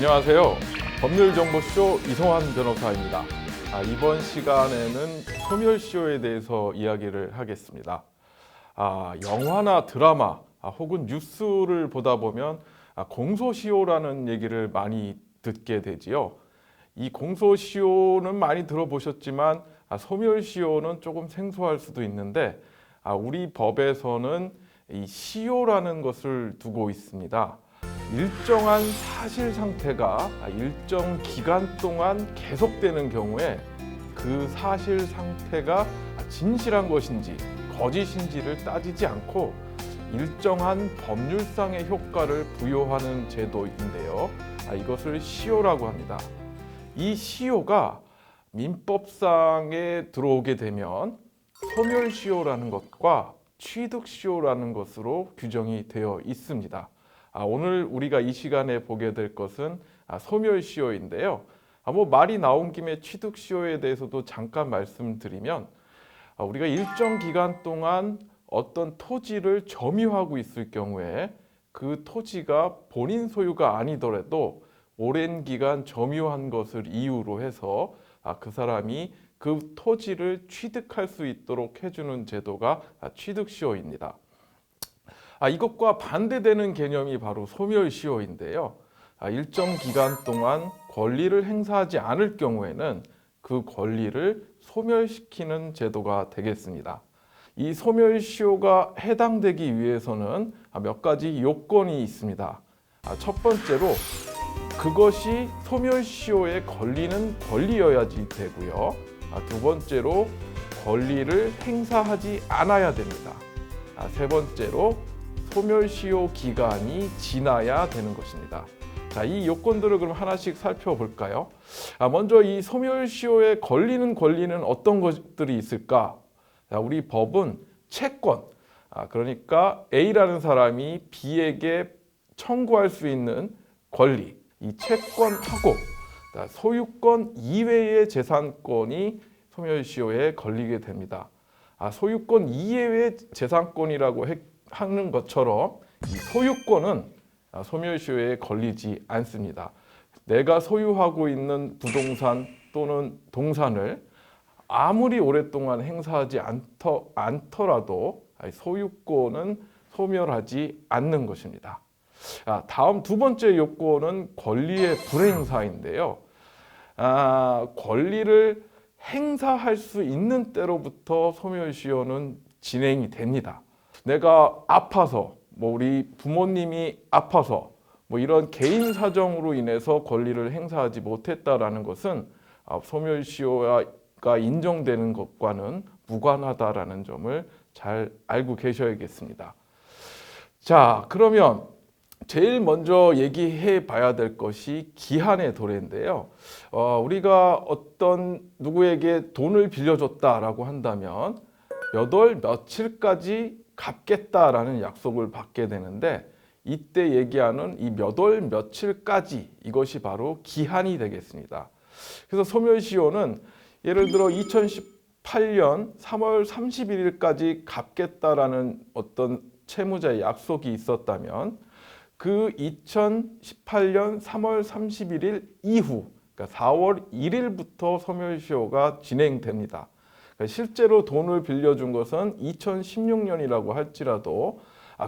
안녕하세요. 법률정보쇼 이성환 변호사입니다. 이번 시간에는 소멸시효에 대해서 이야기를 하겠습니다. 영화나 드라마 혹은 뉴스를 보다 보면 공소시효라는 얘기를 많이 듣게 되지요. 이 공소시효는 많이 들어보셨지만 소멸시효는 조금 생소할 수도 있는데 우리 법에서는 이 시효라는 것을 두고 있습니다. 일정한 사실 상태가 일정 기간 동안 계속되는 경우에 그 사실 상태가 진실한 것인지 거짓인지를 따지지 않고 일정한 법률상의 효과를 부여하는 제도인데요. 이것을 시효라고 합니다. 이 시효가 민법상에 들어오게 되면 소멸시효라는 것과 취득시효라는 것으로 규정이 되어 있습니다. 오늘 우리가 이 시간에 보게 될 것은 소멸시효인데요. 말이 나온 김에 취득시효에 대해서도 잠깐 말씀드리면 우리가 일정 기간 동안 어떤 토지를 점유하고 있을 경우에 그 토지가 본인 소유가 아니더라도 오랜 기간 점유한 것을 이유로 해서 그 사람이 그 토지를 취득할 수 있도록 해주는 제도가 취득시효입니다. 이것과 반대되는 개념이 바로 소멸시효인데요. 일정 기간 동안 권리를 행사하지 않을 경우에는 그 권리를 소멸시키는 제도가 되겠습니다. 이 소멸시효가 해당되기 위해서는 몇 가지 요건이 있습니다. 첫 번째로 그것이 소멸시효에 걸리는 권리여야지 되고요. 두 번째로 권리를 행사하지 않아야 됩니다. 세 번째로 소멸시효 기간이 지나야 되는 것입니다. 이 요건들을 그럼 하나씩 살펴볼까요? 먼저 이 소멸시효에 걸리는 권리는 어떤 것들이 있을까? 우리 법은 채권, 그러니까 A라는 사람이 B에게 청구할 수 있는 권리, 이 채권하고 소유권 이외의 재산권이 소멸시효에 걸리게 됩니다. 소유권 이외의 재산권이라고 하는 것처럼 이 소유권은 소멸시효에 걸리지 않습니다. 내가 소유하고 있는 부동산 또는 동산을 아무리 오랫동안 행사하지 않더라도 소유권은 소멸하지 않는 것입니다. 다음 두 번째 요건은 권리의 불행사인데요. 권리를 행사할 수 있는 때로부터 소멸시효는 진행이 됩니다. 내가 아파서, 우리 부모님이 아파서 이런 개인 사정으로 인해서 권리를 행사하지 못했다라는 것은 소멸시효가 인정되는 것과는 무관하다라는 점을 잘 알고 계셔야겠습니다. 자, 그러면 제일 먼저 얘기해 봐야 될 것이 기한의 도래인데요. 우리가 어떤 누구에게 돈을 빌려줬다라고 한다면 몇 월 며칠까지 갚겠다라는 약속을 받게 되는데 이때 얘기하는 이 몇 월 며칠까지 이것이 바로 기한이 되겠습니다. 그래서 소멸시효는 예를 들어 2018년 3월 31일까지 갚겠다라는 어떤 채무자의 약속이 있었다면 그 2018년 3월 31일 이후 그러니까 4월 1일부터 소멸시효가 진행됩니다. 실제로 돈을 빌려준 것은 2016년이라고 할지라도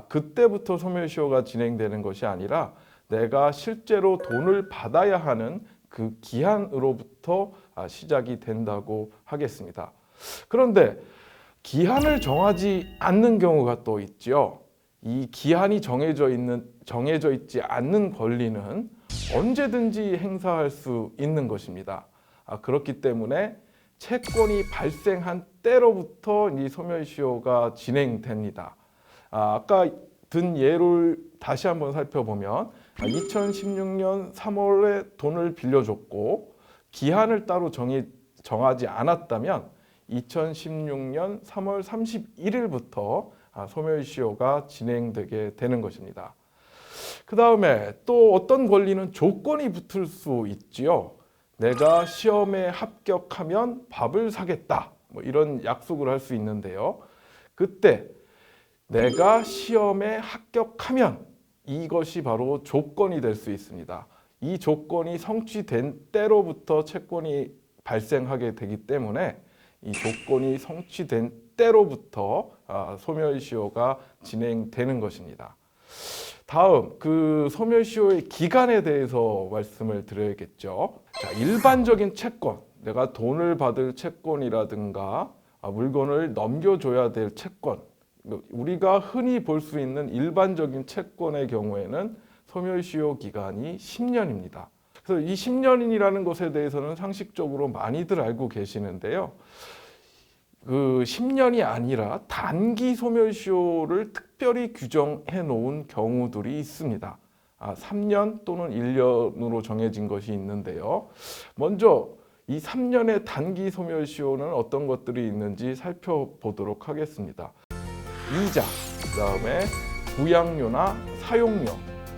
그때부터 소멸시효가 진행되는 것이 아니라 내가 실제로 돈을 받아야 하는 그 기한으로부터 시작이 된다고 하겠습니다. 그런데 기한을 정하지 않는 경우가 또 있죠. 이 기한이 정해져 있지 않는 권리는 언제든지 행사할 수 있는 것입니다. 그렇기 때문에 채권이 발생한 때로부터 이 소멸시효가 진행됩니다. 아까 든 예를 다시 한번 살펴보면 2016년 3월에 돈을 빌려줬고 기한을 따로 정하지 않았다면 2016년 3월 31일부터 소멸시효가 진행되게 되는 것입니다. 그 다음에 또 어떤 권리는 조건이 붙을 수 있지요. 내가 시험에 합격하면 밥을 사겠다. 이런 약속을 할 수 있는데요. 그때 내가 시험에 합격하면 이것이 바로 조건이 될 수 있습니다. 이 조건이 성취된 때로부터 채권이 발생하게 되기 때문에 이 조건이 성취된 때로부터 소멸시효가 진행되는 것입니다. 다음 그 소멸시효의 기간에 대해서 말씀을 드려야겠죠. 자, 일반적인 채권, 내가 돈을 받을 채권이라든가 물건을 넘겨줘야 될 채권, 우리가 흔히 볼 수 있는 일반적인 채권의 경우에는 소멸시효 기간이 10년입니다. 그래서 이 10년이라는 것에 대해서는 상식적으로 많이들 알고 계시는데요. 그 10년이 아니라 단기 소멸시효를 특별히 규정해 놓은 경우들이 있습니다. 3년 또는 1년으로 정해진 것이 있는데요. 먼저 이 3년의 단기 소멸시효는 어떤 것들이 있는지 살펴보도록 하겠습니다. 이자, 그다음에 부양료나 사용료,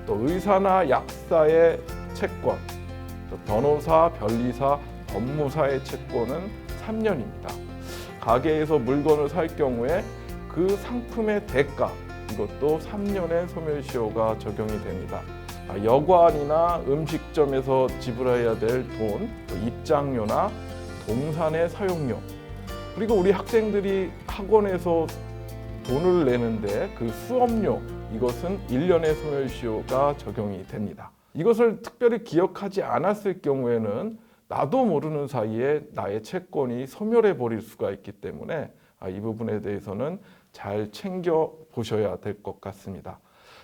또 의사나 약사의 채권, 또 변호사, 변리사, 법무사의 채권은 3년입니다. 가게에서 물건을 살 경우에 그 상품의 대가, 이것도 3년의 소멸시효가 적용이 됩니다. 여관이나 음식점에서 지불해야 될 돈, 입장료나 동산의 사용료, 그리고 우리 학생들이 학원에서 돈을 내는데 그 수업료, 이것은 1년의 소멸시효가 적용이 됩니다. 이것을 특별히 기억하지 않았을 경우에는 나도 모르는 사이에 나의 채권이 소멸해 버릴 수가 있기 때문에 이 부분에 대해서는 잘 챙겨 보셔야 될 것 같습니다.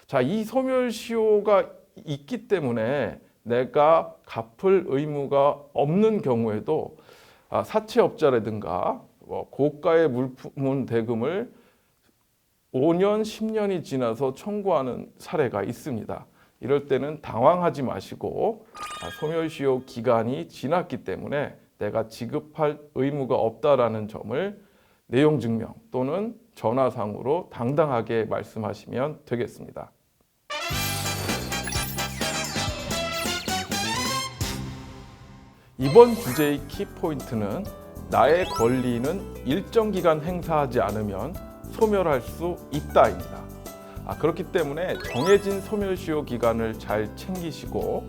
자, 이 소멸시효가 있기 때문에 내가 갚을 의무가 없는 경우에도 사채업자라든가 고가의 물품 대금을 5년, 10년이 지나서 청구하는 사례가 있습니다. 이럴 때는 당황하지 마시고 소멸시효 기간이 지났기 때문에 내가 지급할 의무가 없다라는 점을 내용 증명 또는 전화상으로 당당하게 말씀하시면 되겠습니다. 이번 주제의 키포인트는 나의 권리는 일정 기간 행사하지 않으면 소멸할 수 있다입니다. 그렇기 때문에 정해진 소멸시효 기간을 잘 챙기시고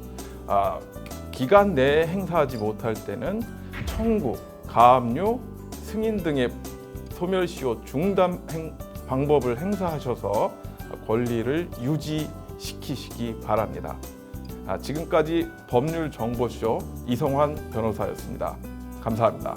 기간 내에 행사하지 못할 때는 청구, 가압류, 승인 등의 소멸시효 중단 방법을 행사하셔서 권리를 유지시키시기 바랍니다. 지금까지 법률정보쇼 이성환 변호사였습니다. 감사합니다.